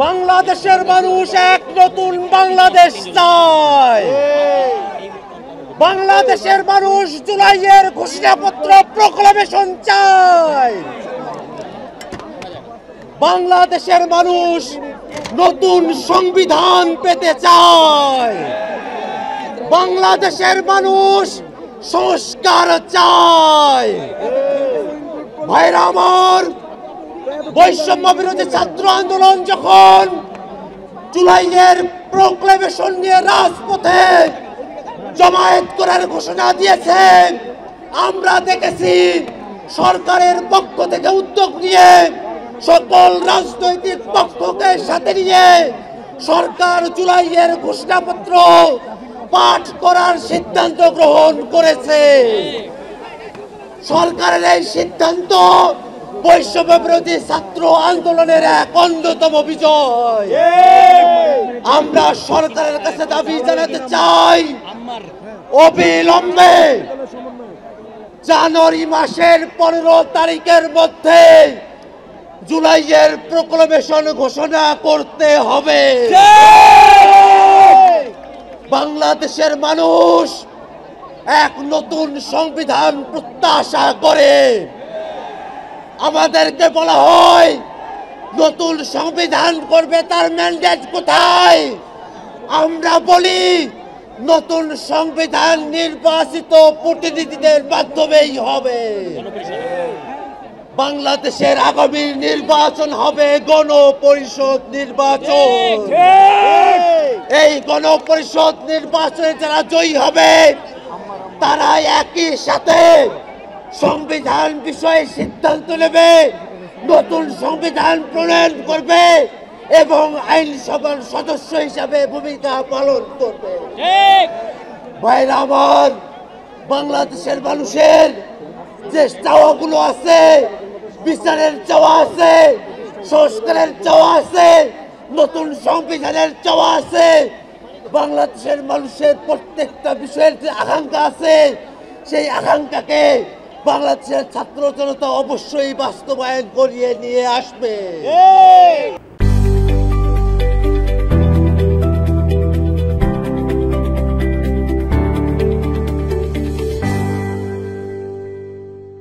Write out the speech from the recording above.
বাংলাদেশের মানুষ এক নতুন বাংলাদেশ চায়। বাংলাদেশের মানুষ জুলাইয়ের ঘোষণাপত্র প্রক্লামেশন চায়। বাংলাদেশের মানুষ নতুন সংবিধান পেতে চায়। বাংলাদেশের মানুষ সংস্কার চায়। ভাইরা আমার, বৈষম্য বিরোধী ছাত্র আন্দোলন যখন জুলাইয়ের প্রক্লেমেশন নিয়ে রাজপথে জমায়েত করার ঘোষণা দিয়েছে, আমরা দেখেছি সরকারের পক্ষ থেকে উদ্যোগ নিয়ে সকল রাজনৈতিক পক্ষকে সাথে নিয়ে সরকার জুলাইয়ের ঘোষণাপত্র পাঠ করার সিদ্ধান্ত গ্রহণ করেছে। সরকারের এই সিদ্ধান্ত বৈষম্য বিরোধী ছাত্র আন্দোলনের এক অন্যতম বিজয়। আমরা সরকারের কাছে দাবি জানাতে চাই, অবিলম্বে জানুয়ারি মাসের 15 তারিখের মধ্যে জুলাইয়ের প্রক্লেমেশন ঘোষণা করতে হবে। বাংলাদেশের মানুষ এক নতুন সংবিধান প্রত্যাশা করে। আমাদেরকে বলা হয় নতুন সংবিধান করবে, তার ম্যান্ডেট কোথায়? আমরা বলি নতুন সংবিধান নির্বাচিত প্রতিনিধিদের মাধ্যমেই হবে। বাংলাদেশের আগামী নির্বাচন হবে গণপরিষদ নির্বাচন। এই গণপরিষদ নির্বাচনে যারা জয়ী হবে তারা একই সাথে সংবিধান বিষয়ে সিদ্ধান্ত নেবে, নতুন সংবিধান প্রণয়ন করবে এবং আইনসভার সদস্য হিসাবে ভূমিকা পালন করবে। ভাইরা আমার, বাংলাদেশের মানুষের যে চাওয়াগুলো আছে, বিচারের চাওয়া আছে, সংস্কারের চাওয়া আছে, নতুন সংবিধানের চাওয়া আছে, বাংলাদেশের মানুষের প্রত্যেকটা বিষয়ের যে আকাঙ্ক্ষা আছে, সেই আকাঙ্ক্ষাকে বাংলাদেশের ছাত্র জনতা অবশ্যই বাস্তবায়ন করিয়ে নিয়ে আসবে।